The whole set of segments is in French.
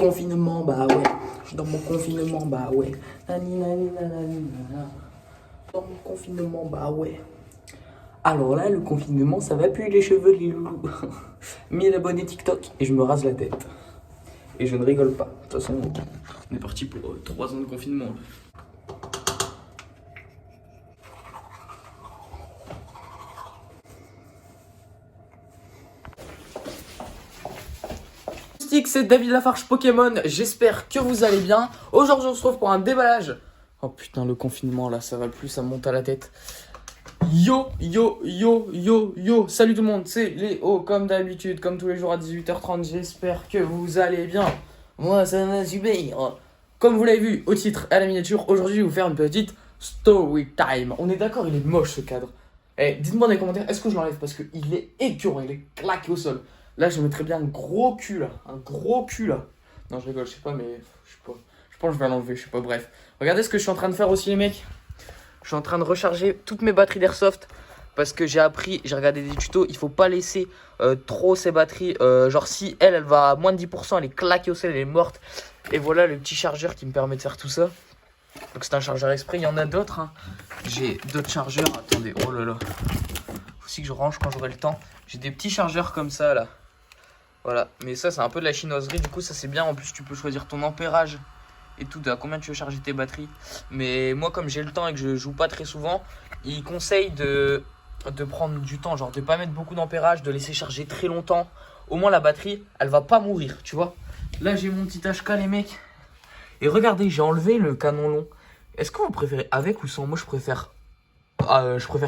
confinement, bah ouais. Je suis dans mon confinement, bah ouais. Nani, nani, nanani, nana. Dans mon confinement, bah ouais. Alors là, le confinement, ça va plus les cheveux, les loulous. 1000 abonnés TikTok et je me rase la tête. Et je ne rigole pas. De toute façon, on est parti pour 3 ans de confinement. C'est David Lafarge Pokémon, j'espère que vous allez bien. Aujourd'hui on se retrouve pour un déballage. Oh putain, le confinement là, ça va plus, ça me monte à la tête. Yo, yo, yo, yo, yo. Salut tout le monde, c'est Léo comme d'habitude, comme tous les jours à 18h30. J'espère que vous allez bien. Moi ça va super. Comme vous l'avez vu au titre et à la miniature, aujourd'hui je vais vous faire une petite story time. On est d'accord, il est moche ce cadre. Eh, dites-moi dans les commentaires, est-ce que je l'enlève parce qu'il est écœurant, il est claqué au sol. Là, je mettrais bien un gros cul là. Un gros cul là. Non, je rigole, je sais pas, mais je sais pas. Je pense que je vais l'enlever, je sais pas, bref. Regardez ce que je suis en train de faire aussi, les mecs. Je suis en train de recharger toutes mes batteries d'airsoft. Parce que j'ai appris, j'ai regardé des tutos, il faut pas laisser trop ces batteries. Genre, si elle va à moins de 10%, elle est claquée au sol, elle est morte. Et voilà le petit chargeur qui me permet de faire tout ça. Donc, c'est un chargeur exprès. Il y en a d'autres. Hein. J'ai d'autres chargeurs. Attendez, oh là là. Faut aussi que je range quand j'aurai le temps. J'ai des petits chargeurs comme ça là. Voilà, mais ça c'est un peu de la chinoiserie, du coup ça c'est bien, en plus tu peux choisir ton ampérage et tout, à combien tu veux charger tes batteries. Mais moi comme j'ai le temps et que je joue pas très souvent, il conseille de prendre du temps, genre de pas mettre beaucoup d'ampérage, de laisser charger très longtemps. Au moins la batterie, elle va pas mourir, tu vois. Là j'ai mon petit HK les mecs. Et regardez, j'ai enlevé le canon long. Est-ce que vous préférez avec ou sans? Moi je préfère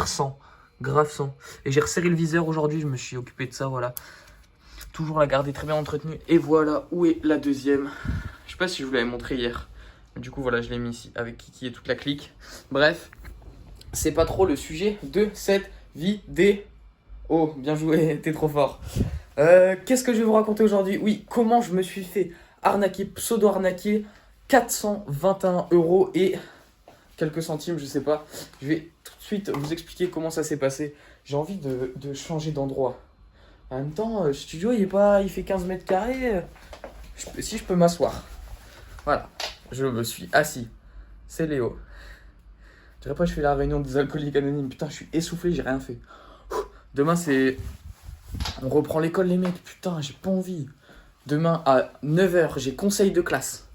sans, grave sans. Et j'ai resserré le viseur aujourd'hui, je me suis occupé de ça, voilà. Toujours la garder très bien entretenue. Et voilà où est la deuxième. Je sais pas si je vous l'avais montré hier. Du coup voilà, je l'ai mis ici avec Kiki et toute la clique. Bref, c'est pas trop le sujet de cette vidéo. Oh, bien joué, t'es trop fort. Qu'est-ce que je vais vous raconter aujourd'hui? Oui, comment je me suis fait arnaquer, pseudo-arnaquer 421 € et quelques centimes, je sais pas. Je vais tout de suite vous expliquer comment ça s'est passé. J'ai envie de changer d'endroit. En même temps, le studio, il fait 15 mètres carrés. Si je peux m'asseoir. Voilà, je me suis assis. C'est Léo. Je dirais pas que je fais la réunion des alcooliques anonymes. Putain, je suis essoufflé, j'ai rien fait. Demain, c'est... On reprend l'école, les mecs. Putain, j'ai pas envie. Demain, à 9h, j'ai conseil de classe.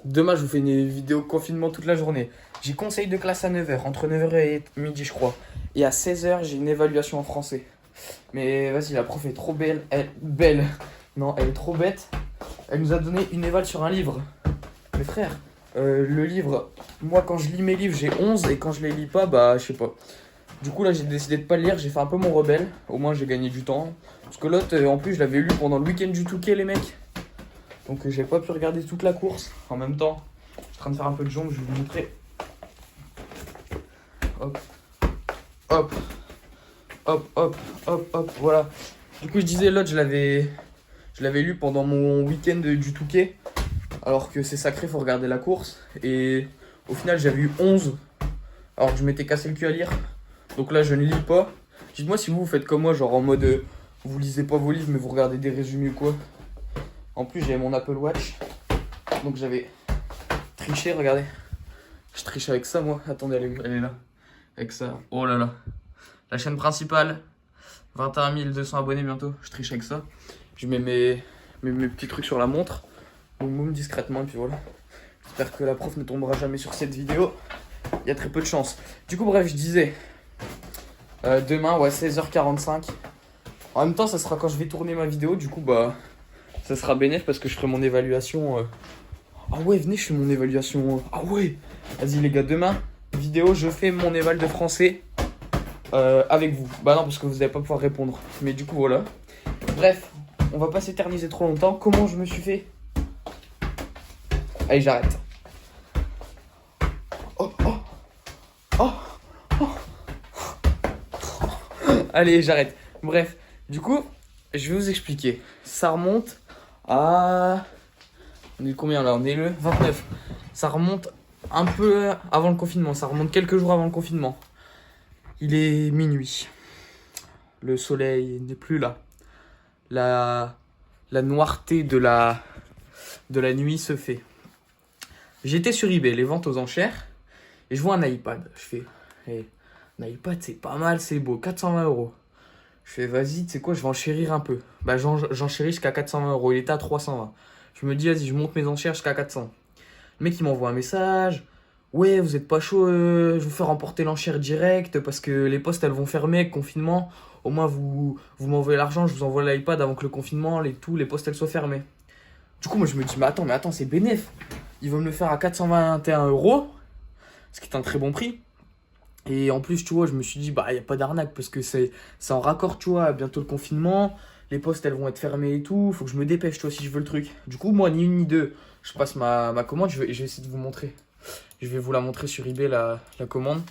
Demain, je vous fais une vidéo confinement toute la journée. J'ai conseil de classe à 9h, entre 9h et midi, je crois. Et à 16h, j'ai une évaluation en français. Mais vas-y, la prof est trop belle. Belle. Non, elle est trop bête. Elle nous a donné une éval sur un livre. Mais frère, le livre, moi quand je lis mes livres, j'ai 11 et quand je les lis pas, bah je sais pas. Du coup là, j'ai décidé de pas le lire, j'ai fait un peu mon rebelle. Au moins j'ai gagné du temps. Parce que l'autre, en plus, je l'avais lu pendant le week-end du Touquet, les mecs. Donc j'ai pas pu regarder toute la course en même temps. Je suis en train de faire un peu de jambes, je vais vous montrer. Hop. Hop. Hop, hop, hop, hop, voilà. Du coup, je disais, l'autre, je l'avais lu pendant mon week-end du Touquet. Alors que c'est sacré, faut regarder la course. Et au final, j'avais eu 11. Alors que je m'étais cassé le cul à lire. Donc là, je ne lis pas. Dites-moi si vous faites comme moi, genre en mode vous lisez pas vos livres, mais vous regardez des résumés ou quoi. En plus, j'avais mon Apple Watch. Donc j'avais triché, regardez. Je triche avec ça, moi. Attendez, elle est là. Avec ça. Oh là là. La chaîne principale, 21 200 abonnés bientôt, je triche avec ça. Je mets mes petits trucs sur la montre, boum boum discrètement, et puis voilà. J'espère que la prof ne tombera jamais sur cette vidéo, il y a très peu de chance. Du coup bref, je disais, demain, ouais, 16h45. En même temps, ça sera quand je vais tourner ma vidéo, du coup, bah, ça sera bénéf parce que je ferai mon évaluation. Ah ouais, venez, je fais mon évaluation. Ah ouais, vas-y les gars, demain, vidéo, je fais mon éval de français. Avec vous. Bah non, parce que vous n'allez pas pouvoir répondre. Mais du coup, voilà. Bref, on va pas s'éterniser trop longtemps. Comment je me suis fait? Allez, j'arrête. Oh, oh, oh, oh. Allez, j'arrête. Bref, du coup, je vais vous expliquer. Ça remonte à... On est combien là? On est le 29. Ça remonte un peu avant le confinement. Ça remonte quelques jours avant le confinement. Il est minuit. Le soleil n'est plus là. La noirté de la de la nuit se fait. J'étais sur eBay, les ventes aux enchères, et je vois un iPad. Je fais, hey, un iPad c'est pas mal, c'est beau, 420 euros. Je fais, vas-y, tu sais quoi, je vais enchérir un peu. Bah, j'enchéris jusqu'à 420 euros, il était à 320. Je me dis, vas-y, je monte mes enchères jusqu'à 400. Le mec, il m'envoie un message. Ouais, vous êtes pas chaud, je vous fais remporter l'enchère directe parce que les postes, elles vont fermer avec confinement. Au moins, vous m'envoyez l'argent, je vous envoie l'iPad avant que le confinement, les postes, elles soient fermées. Du coup, moi, je me dis, mais attends, c'est bénef. Ils vont me le faire à 421 euros, ce qui est un très bon prix. Et en plus, tu vois, je me suis dit, bah, il n'y a pas d'arnaque parce que c'est en raccord, tu vois, bientôt le confinement. Les postes, elles vont être fermées et tout. Faut que je me dépêche, tu vois, si je veux le truc. Du coup, moi, ni une ni deux, je passe ma commande. Je vais essayer de vous montrer. Je vais vous la montrer sur eBay, la commande.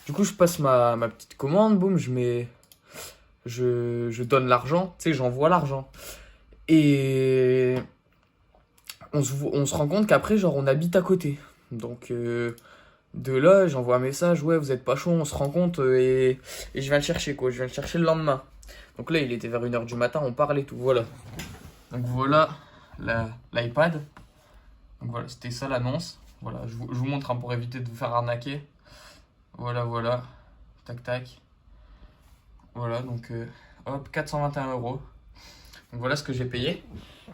Du coup, je passe ma petite commande. Boum, je donne l'argent. Tu sais, j'envoie l'argent. Et on se rend compte qu'après, genre, on habite à côté. Donc, de là, j'envoie un message. Ouais, vous êtes pas chaud, on se rend compte. Et je viens le chercher, quoi. Je viens le chercher le lendemain. Donc là, il était vers 1h du matin, on parlait tout. Voilà. Donc voilà l'iPad. Donc voilà, c'était ça l'annonce. Voilà, je vous montre pour éviter de vous faire arnaquer. Voilà. Tac, tac. Voilà, donc hop, 421 euros. Donc voilà ce que j'ai payé.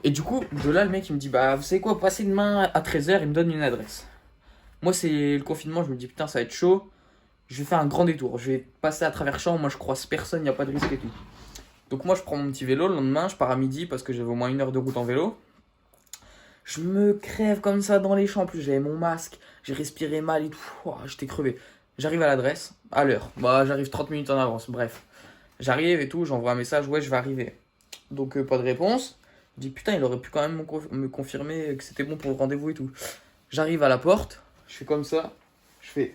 Et du coup, de là, le mec, il me dit, bah, vous savez quoi, passez demain à 13h, il me donne une adresse. Moi, c'est le confinement, je me dis, putain, ça va être chaud. Je vais faire un grand détour. Je vais passer à travers champs, moi, je croise personne, il n'y a pas de risque et tout. Donc moi, je prends mon petit vélo le lendemain, je pars à midi parce que j'avais au moins 1 heure de route en vélo. Je me crève comme ça dans les champs. En plus, j'avais mon masque, j'ai respiré mal et tout. Ouah, j'étais crevé. J'arrive à l'adresse, à l'heure. Bah, j'arrive 30 minutes en avance, bref. J'arrive et tout, j'envoie un message, ouais, je vais arriver. Donc, pas de réponse. Je dis, putain, il aurait pu quand même me confirmer que c'était bon pour le rendez-vous et tout. J'arrive à la porte, je fais comme ça, je fais...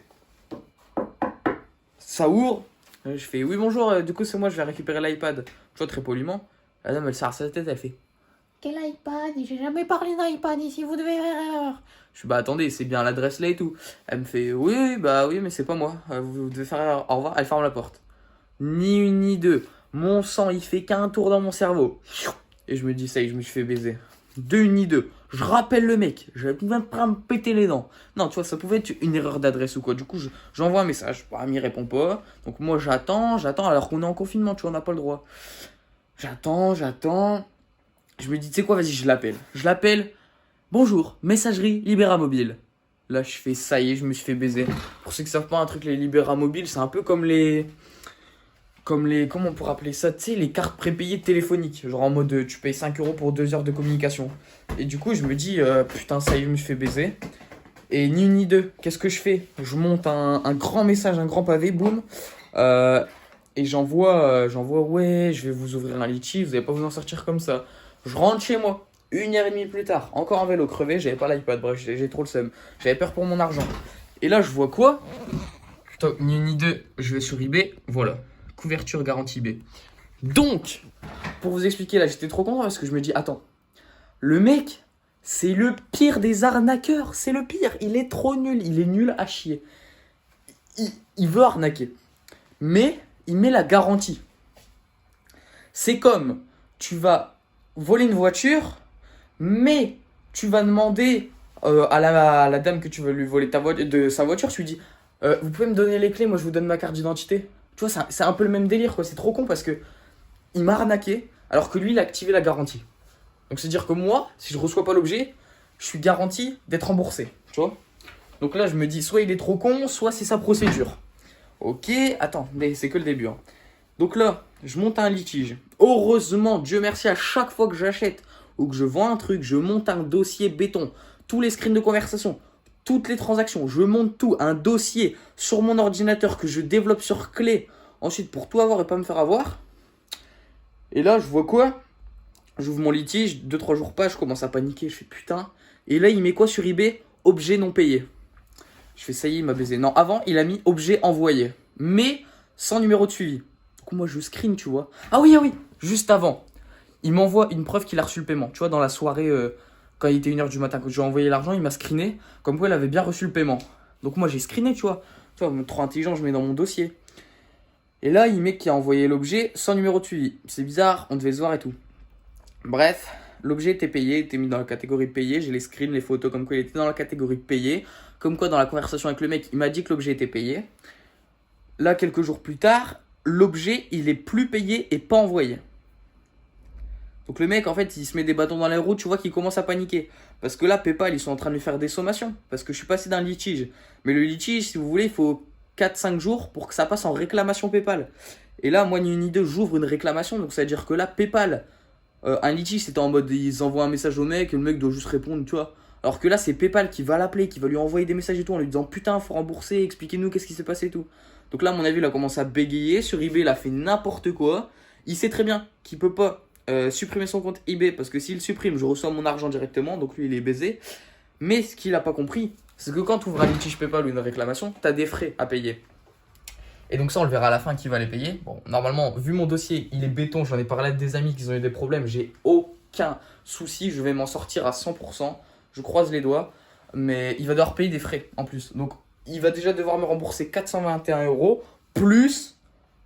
Ça ouvre. Je fais, oui, bonjour, du coup, c'est moi, je vais récupérer l'iPad. Tu vois, très poliment. La dame, elle serre sa tête, elle fait, quel iPad? J'ai jamais parlé d'iPad ici, vous devez faire erreur. Je suis, bah attendez, c'est bien l'adresse là et tout. Elle me fait, oui, bah oui, mais c'est pas moi. Vous devez faire erreur. Au revoir, elle ferme la porte. Ni une ni deux. Mon sang, il fait qu'un tour dans mon cerveau. Et je me dis, ça y est, je me suis fait baiser. Deux ni deux. Je rappelle le mec. Je vais même pas me péter les dents. Non, tu vois, ça pouvait être une erreur d'adresse ou quoi. Du coup, j'envoie un message. Bah, il répond pas. Donc moi, j'attends alors qu'on est en confinement, tu vois, on n'a pas le droit. J'attends. Je me dis, tu sais quoi, vas-y, je l'appelle. Bonjour, messagerie Libera Mobile. Là, je fais, ça y est, je me suis fait baiser. Pour ceux qui savent pas, un truc, les Libera Mobile, c'est un peu comme les, comment on pourrait appeler ça, tu sais, les cartes prépayées téléphoniques. Genre en mode, tu payes 5 euros pour 2 heures de communication. Et du coup, je me dis, putain, ça y est, je me suis fait baiser. Et ni une ni deux, qu'est-ce que je fais? Je monte un grand message, un grand pavé, boum. Et j'envoie, ouais, je vais vous ouvrir un litchi, vous n'allez pas vous en sortir comme ça. Je rentre chez moi, 1h30 plus tard, encore en vélo crevé, j'avais pas l'iPad, bref, j'ai trop le seum. J'avais peur pour mon argent. Et là, je vois quoi? Putain, ni une ni deux, je vais sur eBay, voilà. Couverture garantie eBay. Donc, pour vous expliquer, là, j'étais trop content parce que je me dis, attends, le mec, c'est le pire des arnaqueurs, c'est le pire. Il est trop nul, il est nul à chier. Il veut arnaquer. Mais il met la garantie. C'est comme, tu vas voler une voiture, mais tu vas demander à la dame que tu veux lui voler de sa voiture, tu lui dis, vous pouvez me donner les clés, moi je vous donne ma carte d'identité. Tu vois, c'est un peu le même délire, quoi. C'est trop con parce que il m'a arnaqué, alors que lui, il a activé la garantie. Donc c'est-à-dire que moi, si je reçois pas l'objet, je suis garanti d'être remboursé, tu vois. Donc là, je me dis, soit il est trop con, soit c'est sa procédure. Ok, attends, mais c'est que le début, hein. Donc là, je monte un litige. Heureusement, Dieu merci, à chaque fois que j'achète ou que je vends un truc, je monte un dossier béton. Tous les screens de conversation, toutes les transactions, je monte tout. Un dossier sur mon ordinateur que je développe sur clé. Ensuite, pour tout avoir et pas me faire avoir. Et là, je vois quoi? J'ouvre mon litige, 2-3 jours pas, je commence à paniquer. Je fais putain. Et là, il met quoi sur eBay? Objet non payé. Je fais ça y est, il m'a baisé. Non, avant, il a mis objet envoyé. Mais sans numéro de suivi. Donc moi, je screen, tu vois. Ah oui, juste avant. Il m'envoie une preuve qu'il a reçu le paiement. Tu vois, dans la soirée, quand il était 1h du matin, quand je lui ai envoyé l'argent, il m'a screené. Comme quoi, il avait bien reçu le paiement. Donc moi, j'ai screené, tu vois. Tu vois, trop intelligent, je mets dans mon dossier. Et là, il met qu'il a envoyé l'objet sans numéro de suivi. C'est bizarre, on devait se voir et tout. Bref, L'objet était payé, était mis dans la catégorie payé. J'ai les screens, les photos, comme quoi il était dans la catégorie payé. Comme quoi, dans la conversation avec le mec, il m'a dit que l'objet était payé. Là, quelques jours plus tard, l'objet, il est plus payé et pas envoyé. Donc le mec, en fait, il se met des bâtons dans les roues, tu vois qu'il commence à paniquer. Parce que là, PayPal, ils sont en train de lui faire des sommations. Parce que je suis passé d'un litige. Mais le litige, si vous voulez, il faut 4-5 jours pour que ça passe en réclamation PayPal. Et là, moi, ni une idée, j'ouvre une réclamation. Donc ça veut dire que là, PayPal, un litige, c'était en mode, ils envoient un message au mec et le mec doit juste répondre, tu vois. Alors que là, c'est PayPal qui va l'appeler, qui va lui envoyer des messages et tout, en lui disant, putain, faut rembourser, expliquez-nous qu'est-ce qui s'est passé et tout. Donc là, à mon avis, il a commencé à bégayer. Sur eBay, il a fait n'importe quoi. Il sait très bien qu'il peut pas supprimer son compte eBay parce que s'il supprime, je reçois mon argent directement. Donc lui, il est baisé. Mais ce qu'il n'a pas compris, c'est que quand tu ouvres un litige PayPal ou une réclamation, tu as des frais à payer. Et donc ça, on le verra à la fin qui va les payer. Bon, normalement, vu mon dossier, il est béton. J'en ai parlé à des amis qui ont eu des problèmes. J'ai aucun souci. Je vais m'en sortir à 100%. Je croise les doigts. Mais il va devoir payer des frais en plus. Donc, il va déjà devoir me rembourser 421 € plus,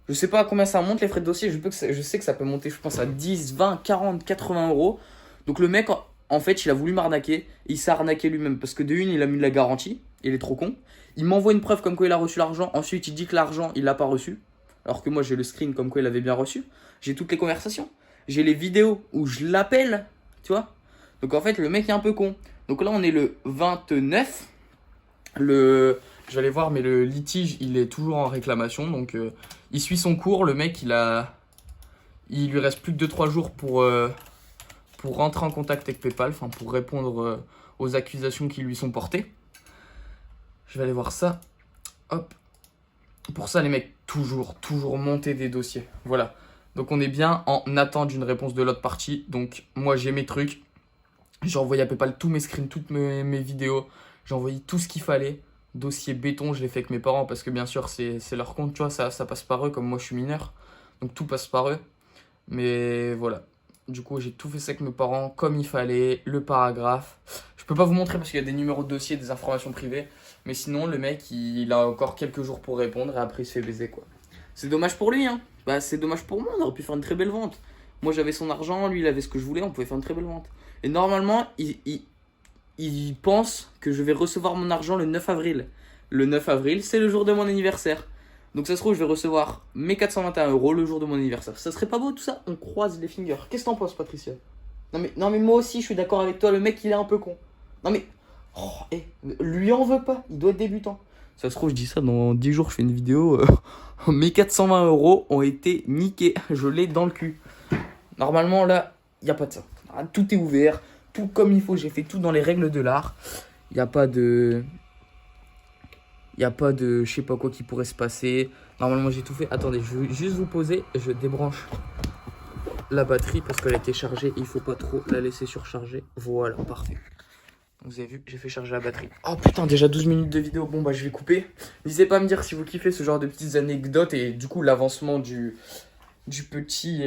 je sais pas à combien ça monte les frais de dossier, je sais que ça peut monter, je pense, à 10, 20, 40, 80 €. Donc le mec, en fait, il a voulu m'arnaquer, il s'est arnaqué lui-même parce que de une, il a mis de la garantie, il est trop con. Il m'envoie une preuve comme quoi il a reçu l'argent, ensuite il dit que l'argent, il l'a pas reçu, alors que moi j'ai le screen comme quoi il avait bien reçu. J'ai toutes les conversations, j'ai les vidéos où je l'appelle, tu vois. Donc en fait, le mec est un peu con. Donc là, on est le 29. Je vais aller voir, mais le litige, il est toujours en réclamation. Donc, il suit son cours. Le mec, il lui reste plus que 2-3 jours pour rentrer en contact avec PayPal, enfin, pour répondre aux accusations qui lui sont portées. Je vais aller voir ça. Hop. Pour ça, les mecs, toujours monter des dossiers. Voilà. Donc, on est bien en attente d'une réponse de l'autre partie. Donc, moi, j'ai mes trucs. J'ai envoyé à PayPal tous mes screens, toutes mes vidéos. J'ai envoyé tout ce qu'il fallait. Dossier béton, je l'ai fait avec mes parents parce que bien sûr, c'est leur compte, tu vois, ça passe par eux, comme moi je suis mineur. Donc tout passe par eux. Mais voilà. Du coup, j'ai tout fait ça avec mes parents comme il fallait, le paragraphe. Je peux pas vous montrer parce qu'il y a des numéros de dossier, des informations privées. Mais sinon, le mec, il a encore quelques jours pour répondre et après il se fait baiser, quoi. C'est dommage pour lui, hein. Bah, c'est dommage pour moi, on aurait pu faire une très belle vente. Moi, j'avais son argent, lui, il avait ce que je voulais, on pouvait faire une très belle vente. Et normalement, il pense que je vais recevoir mon argent le 9 avril. Le 9 avril, c'est le jour de mon anniversaire. Donc ça se trouve, je vais recevoir mes 421 € le jour de mon anniversaire. Ça serait pas beau tout ça? On croise les fingers. Qu'est-ce que t'en penses, Patricia? Non mais moi aussi, je suis d'accord avec toi. Le mec, il est un peu con. Non mais... lui en veut pas. Il doit être débutant. Ça se trouve, je dis ça dans 10 jours, je fais une vidéo. Mes 420 € ont été niqués. Je l'ai dans le cul. Normalement, là, il n'y a pas de ça. Tout est ouvert. Tout comme il faut, j'ai fait tout dans les règles de l'art. Il n'y a pas de... je sais pas quoi qui pourrait se passer. Normalement, j'ai tout fait. Attendez, je vais juste vous poser. Je débranche la batterie parce qu'elle a été chargée. Il faut pas trop la laisser surcharger. Voilà, parfait. Vous avez vu, j'ai fait charger la batterie. Oh putain, déjà 12 minutes de vidéo. Bon, bah, je vais couper. N'hésitez pas à me dire si vous kiffez ce genre de petites anecdotes et du coup, l'avancement du petit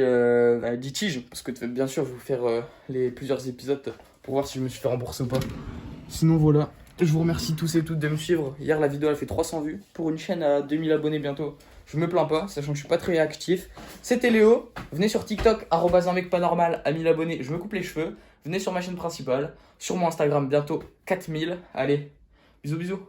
litige, parce que bien sûr je vais vous faire les plusieurs épisodes pour voir si je me suis fait rembourser ou pas. Sinon voilà, je vous remercie tous et toutes de me suivre. Hier la vidéo elle fait 300 vues pour une chaîne à 2000 abonnés bientôt. Je me plains pas, sachant que je suis pas très actif. C'était Léo, venez sur TikTok @unmecpanormal à 1000 abonnés, je me coupe les cheveux. Venez sur ma chaîne principale, sur mon Instagram bientôt 4000. Allez, bisous bisous.